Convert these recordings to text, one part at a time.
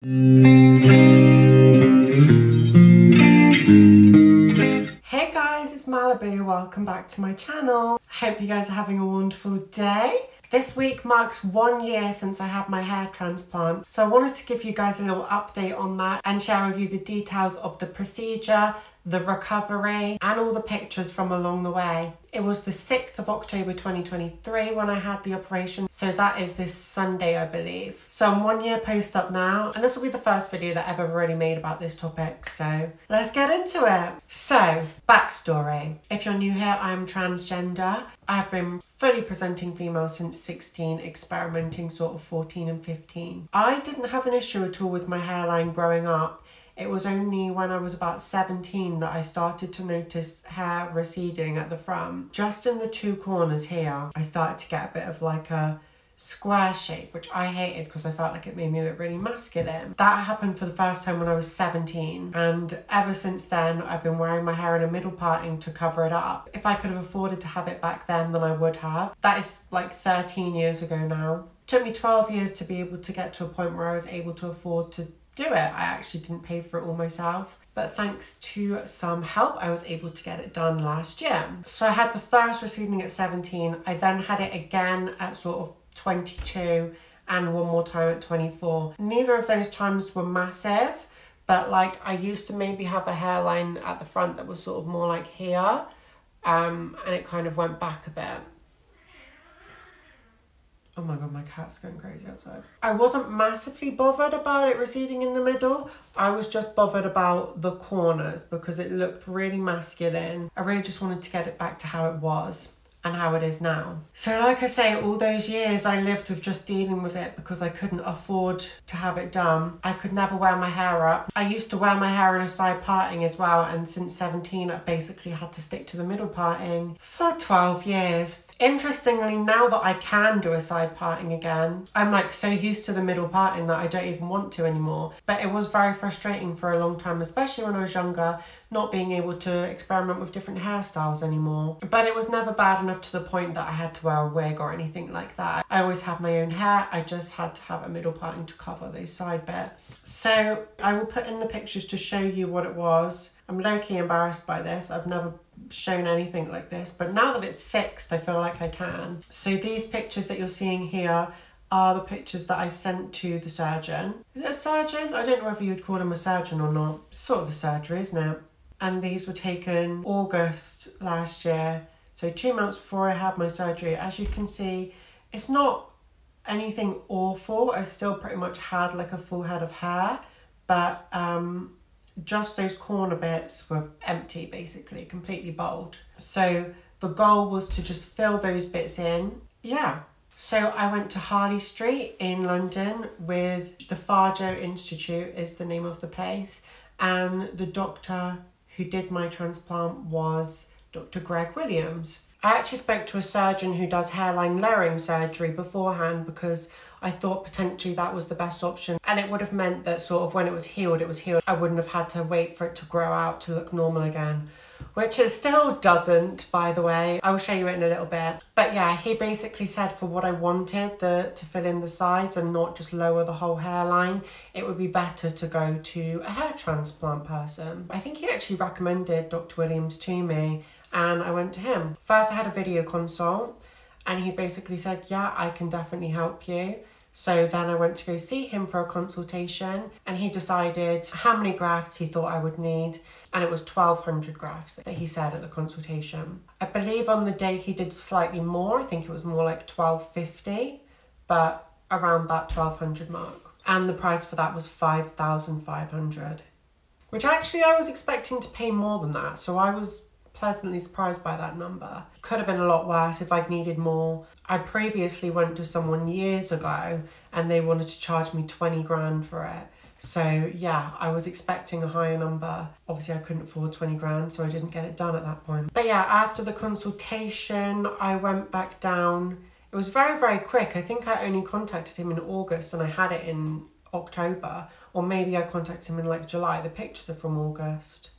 Hey guys, it's Malibu. Welcome back to my channel. Hope you guys are having a wonderful day. This week marks 1 year since I had my hair transplant, so I wanted to give you guys a little update on that and share with you the details of the procedure, the recovery, and all the pictures from along the way. It was the 6th of October 2023 when I had the operation, so that is this Sunday, I believe. So I'm 1 year post-up now, and this will be the first video that I've ever really made about this topic, so let's get into it. So, backstory. If you're new here, I'm transgender. I've been fully presenting female since 16, experimenting sort of 14 and 15. I didn't have an issue at all with my hairline growing up. It was only when I was about 17 that I started to notice hair receding at the front. Just in the two corners here, I started to get a bit of like a square shape, which I hated because I felt like it made me look really masculine. That happened for the first time when I was 17, and ever since then I've been wearing my hair in a middle parting to cover it up. If I could have afforded to have it back then I would have. That is like 13 years ago now. It took me 12 years to be able to get to a point where I was able to afford to do it. I actually didn't pay for it all myself, but thanks to some help I was able to get it done last year. So I had the first receding at 17, I then had it again at sort of 22 and one more time at 24. Neither of those times were massive, but like I used to maybe have a hairline at the front that was sort of more like here, and it kind of went back a bit. Oh my god, my cat's going crazy outside. I wasn't massively bothered about it receding in the middle. I was just bothered about the corners because it looked really masculine. I really just wanted to get it back to how it was and how it is now. So like I say, all those years I lived with just dealing with it because I couldn't afford to have it done. I could never wear my hair up. I used to wear my hair in a side parting as well, and since 17 I basically had to stick to the middle parting for 12 years. Interestingly, now that I can do a side parting again, I'm like so used to the middle parting that I don't even want to anymore. But it was very frustrating for a long time, especially when I was younger, not being able to experiment with different hairstyles anymore. But it was never bad enough to the point that I had to wear a wig or anything like that. I always had my own hair, I just had to have a middle parting to cover those side bits. So I will put in the pictures to show you what it was. I'm low-key embarrassed by this. I've never shown anything like this, but now that it's fixed, I feel like I can. So these pictures that you're seeing here are the pictures that I sent to the surgeon. Is it a surgeon? I don't know whether you'd call him a surgeon or not. It's sort of a surgery, isn't it? And these were taken August last year, so 2 months before I had my surgery. As you can see, it's not anything awful. I still pretty much had like a full head of hair, but just those corner bits were empty, basically, completely bald. So the goal was to just fill those bits in. Yeah. So I went to Harley Street in London with the Farjo Institute is the name of the place. And the doctor who did my transplant was Dr. Greg Williams. I actually spoke to a surgeon who does hairline lowering surgery beforehand because I thought potentially that was the best option, and it would have meant that sort of when it was healed, I wouldn't have had to wait for it to grow out to look normal again, which it still doesn't, by the way. I will show you it in a little bit. But yeah, he basically said for what I wanted, to fill in the sides and not just lower the whole hairline, it would be better to go to a hair transplant person. I think he actually recommended Dr. Williams to me, and I went to him. First I had a video consult, and he basically said, yeah, I can definitely help you. So then I went to go see him for a consultation, and he decided how many grafts he thought I would need, and it was 1,200 grafts that he said at the consultation. I believe on the day he did slightly more. I think it was more like 1,250, but around that 1,200 mark. And the price for that was 5,500, which actually I was expecting to pay more than that, so I was pleasantly surprised by that number. Could have been a lot worse if I'd needed more. I previously went to someone years ago and they wanted to charge me 20 grand for it. So yeah, I was expecting a higher number. Obviously I couldn't afford 20 grand, so I didn't get it done at that point. But yeah, after the consultation, I went back down. It was very, very quick. I think I only contacted him in August and I had it in October, or maybe I contacted him in like July. The pictures are from August.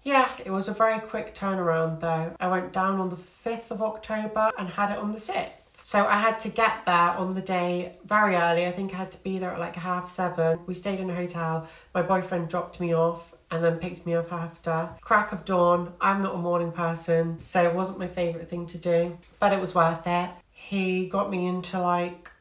Yeah, it was a very quick turnaround though. I went down on the 5th of October and had it on the 6th. So I had to get there on the day very early. I think I had to be there at like 7:30. We stayed in a hotel. My boyfriend dropped me off and then picked me up after. Crack of dawn. I'm not a morning person, so it wasn't my favourite thing to do, but it was worth it. He got me into like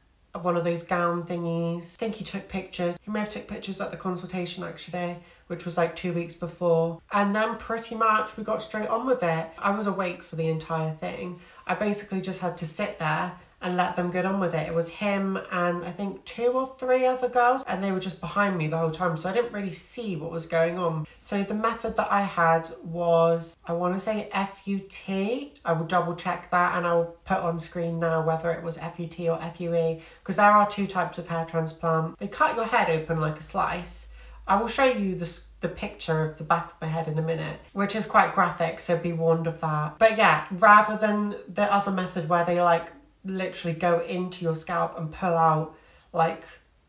one of those gown thingies. I think he took pictures. He may have took pictures at the consultation actually, which was like 2 weeks before. And then pretty much we got straight on with it. I was awake for the entire thing. I basically just had to sit there and let them get on with it. It was him and I think 2 or 3 other girls, and they were just behind me the whole time, so I didn't really see what was going on. So the method that I had was, I want to say FUT. I will double check that and I will put on screen now whether it was FUT or FUE, because there are 2 types of hair transplant. They cut your head open like a slice. I will show you the picture of the back of my head in a minute, which is quite graphic, so be warned of that. But yeah, rather than the other method where they like literally go into your scalp and pull out like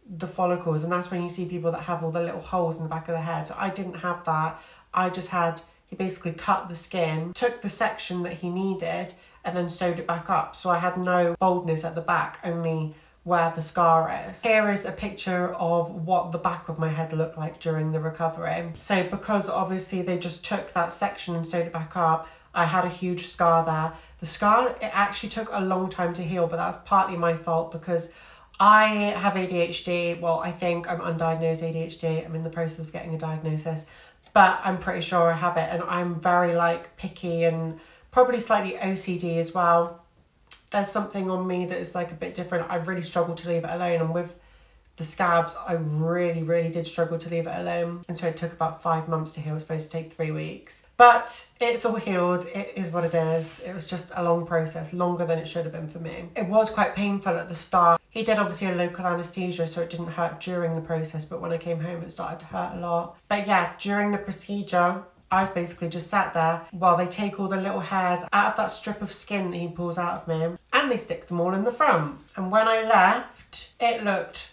the follicles, and that's when you see people that have all the little holes in the back of the head. So I didn't have that. I just had, he basically cut the skin, took the section that he needed and then sewed it back up. So I had no baldness at the back, only where the scar is. Here is a picture of what the back of my head looked like during the recovery. So because obviously they just took that section and sewed it back up, I had a huge scar there. The scar, it actually took a long time to heal, but that's partly my fault because I have ADHD. Well, I think I'm undiagnosed ADHD. I'm in the process of getting a diagnosis, but I'm pretty sure I have it. And I'm very like picky and probably slightly OCD as well. There's something on me that is like a bit different. I really struggle to leave it alone. And with the scabs, I really did struggle to leave it alone. And so it took about 5 months to heal. It was supposed to take 3 weeks. But it's all healed. It is what it is. It was just a long process, longer than it should have been for me. It was quite painful at the start. He did obviously a local anaesthesia, so it didn't hurt during the process. But when I came home, it started to hurt a lot. But yeah, during the procedure, I was basically just sat there while they take all the little hairs out of that strip of skin that he pulls out of me, and they stick them all in the front. And when I left, it looked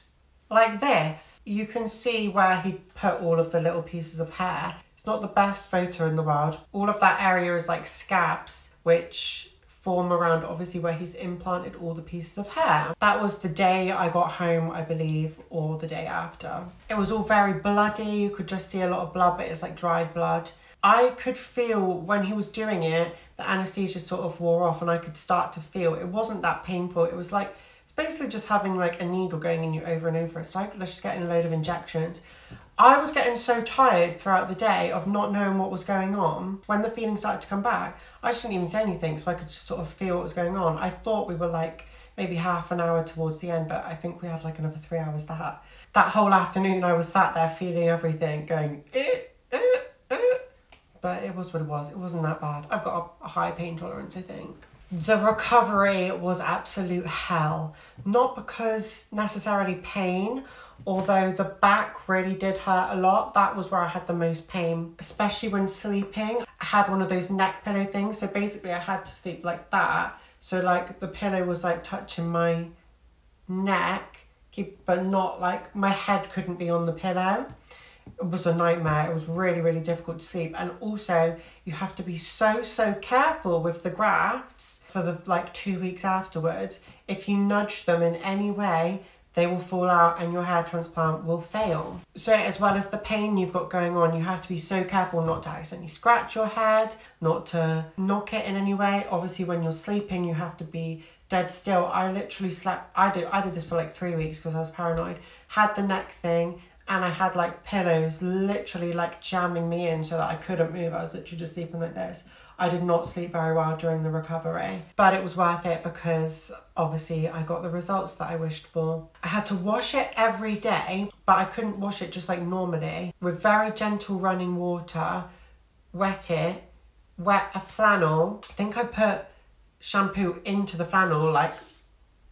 like this. You can see where he put all of the little pieces of hair. It's not the best photo in the world. All of that area is like scabs, which form around obviously where he's implanted all the pieces of hair. That was the day I got home, I believe, or the day after. It was all very bloody. You could just see a lot of blood, but it's like dried blood. I could feel when he was doing it, the anaesthesia sort of wore off and I could start to feel it wasn't that painful. It was like, it's basically just having like a needle going in you over and over. It's like just getting a load of injections. I was getting so tired throughout the day of not knowing what was going on. When the feeling started to come back, I just didn't even say anything, so I could just sort of feel what was going on. I thought we were like maybe half an hour towards the end, but I think we had like another 3 hours to have. That whole afternoon I was sat there feeling everything, going but it was what it was. It wasn't that bad. I've got a high pain tolerance, I think. The recovery was absolute hell. Not because necessarily pain, although the back really did hurt a lot. That was where I had the most pain, especially when sleeping. I had one of those neck pillow things, so basically I had to sleep like that. So like the pillow was like touching my neck, but not like, my head couldn't be on the pillow. It was a nightmare. It was really difficult to sleep. And also you have to be so careful with the grafts for the like 2 weeks afterwards. If you nudge them in any way, they will fall out and your hair transplant will fail. So as well as the pain you've got going on, you have to be so careful not to accidentally scratch your head, not to knock it in any way. Obviously when you're sleeping, you have to be dead still. I literally slept, I did this for like 3 weeks because I was paranoid. Had the neck thing, and I had like pillows literally like jamming me in so that I couldn't move. I was literally just sleeping like this. I did not sleep very well during the recovery, but it was worth it because obviously I got the results that I wished for. I had to wash it every day, but I couldn't wash it just like normally. With very gentle running water, wet it, wet a flannel. I think I put shampoo into the flannel, like,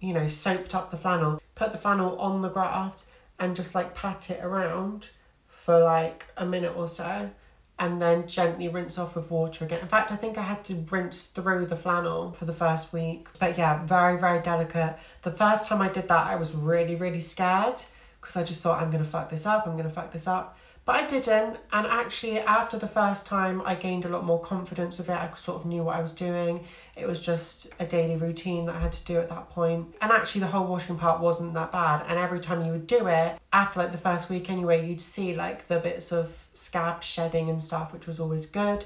you know, soaked up the flannel, put the flannel on the graft, and just like pat it around for like a minute or so, and then gently rinse off with water again. In fact, I think I had to rinse through the flannel for the first week. But yeah, very delicate. The first time I did that, I was really scared because I just thought, I'm gonna fuck this up, I'm gonna fuck this up. But I didn't, and actually after the first time I gained a lot more confidence with it. I sort of knew what I was doing. It was just a daily routine that I had to do at that point. And actually the whole washing part wasn't that bad, and every time you would do it, after like the first week anyway, you'd see like the bits of scab shedding and stuff, which was always good.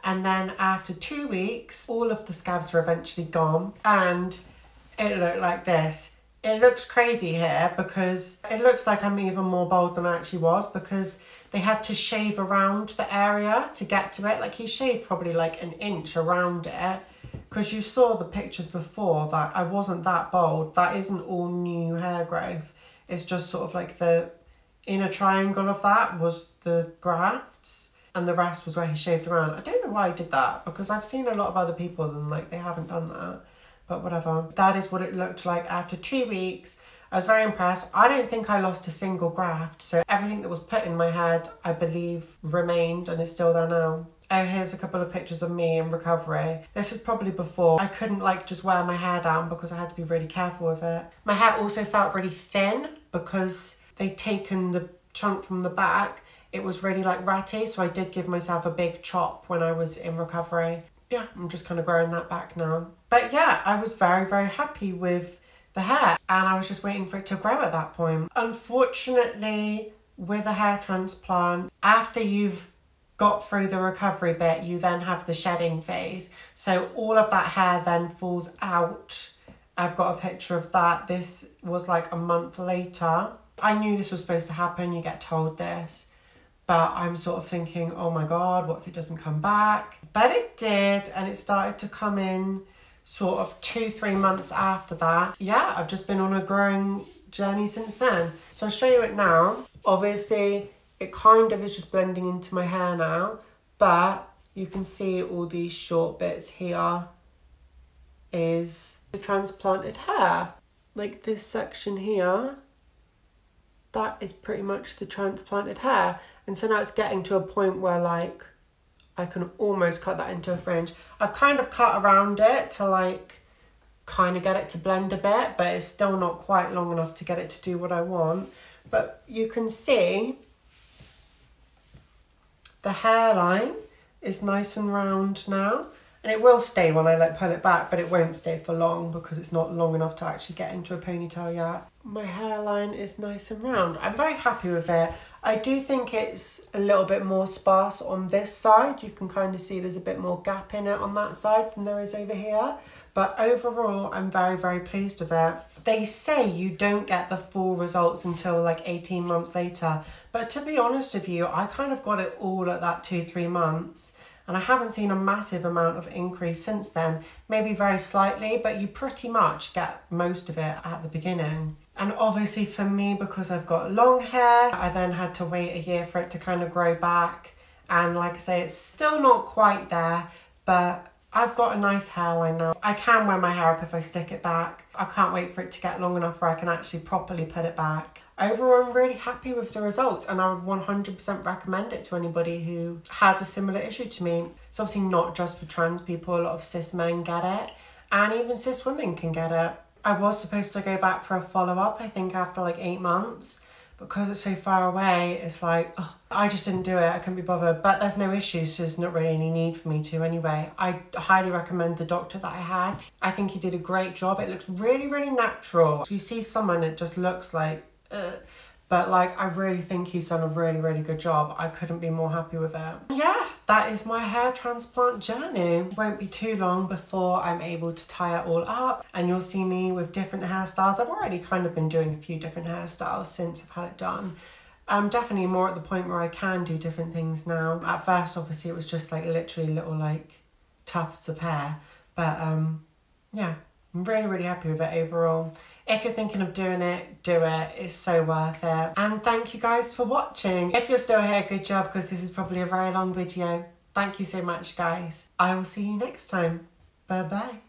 And then after 2 weeks, all of the scabs were eventually gone, and it looked like this. It looks crazy here because it looks like I'm even more bald than I actually was, because they had to shave around the area to get to it. Like he shaved probably like an inch around it, because you saw the pictures before that I wasn't that bald. That isn't all new hair growth. It's just sort of like the inner triangle of that was the grafts, and the rest was where he shaved around. I don't know why he did that, because I've seen a lot of other people and like they haven't done that. But whatever. That is what it looked like after 2 weeks. I was very impressed. I don't think I lost a single graft. So everything that was put in my head, I believe, remained and is still there now. Oh, here's a couple of pictures of me in recovery. This is probably before. I couldn't like just wear my hair down because I had to be really careful with it. My hair also felt really thin because they'd taken the chunk from the back. It was really like ratty. So I did give myself a big chop when I was in recovery. Yeah, I'm just kind of growing that back now. But yeah, I was very, very happy with the hair, and I was just waiting for it to grow at that point. Unfortunately, with a hair transplant, after you've got through the recovery bit, you then have the shedding phase. So all of that hair then falls out. I've got a picture of that. This was like a month later. I knew this was supposed to happen. You get told this. But I'm sort of thinking, oh my God, what if it doesn't come back? But it did, and it started to come in sort of 2-3 months after that. Yeah, I've just been on a growing journey since then. So I'll show you it now. Obviously, it kind of is just blending into my hair now, but you can see all these short bits here is the transplanted hair. Like this section here, that is pretty much the transplanted hair. And so now it's getting to a point where like I can almost cut that into a fringe. I've kind of cut around it to like kind of get it to blend a bit, but it's still not quite long enough to get it to do what I want. But you can see the hairline is nice and round now, and it will stay when I like pull it back, but it won't stay for long because it's not long enough to actually get into a ponytail yet. My hairline is nice and round. I'm very happy with it. I do think it's a little bit more sparse on this side. You can kind of see there's a bit more gap in it on that side than there is over here. But overall, I'm very, very pleased with it. They say you don't get the full results until like 18 months later. But to be honest with you, I kind of got it all at that 2-3 months. And I haven't seen a massive amount of increase since then. Maybe very slightly, but you pretty much get most of it at the beginning. And obviously for me, because I've got long hair, I then had to wait a year for it to kind of grow back. And like I say, it's still not quite there, but I've got a nice hairline now. I can wear my hair up if I stick it back. I can't wait for it to get long enough where I can actually properly put it back. Overall, I'm really happy with the results, and I would 100% recommend it to anybody who has a similar issue to me. It's obviously not just for trans people. A lot of cis men get it, and even cis women can get it. I was supposed to go back for a follow-up, I think after like 8 months. Because it's so far away, it's like, oh, I just didn't do it. I couldn't be bothered. But there's no issue, so there's not really any need for me to anyway. I highly recommend the doctor that I had. I think he did a great job. It looks really, really natural. You see someone, it just looks like, but like, I really think he's done a really, really good job. I couldn't be more happy with it. Yeah, that is my hair transplant journey. It won't be too long before I'm able to tie it all up, and you'll see me with different hairstyles. I've already kind of been doing a few different hairstyles since I've had it done. I'm definitely more at the point where I can do different things now. At first, obviously, it was just like literally little like tufts of hair. But yeah, I'm really, really happy with it overall. If you're thinking of doing it, do it. It's so worth it. And thank you guys for watching. If you're still here, good job, because this is probably a very long video. Thank you so much, guys. I will see you next time. Bye-bye.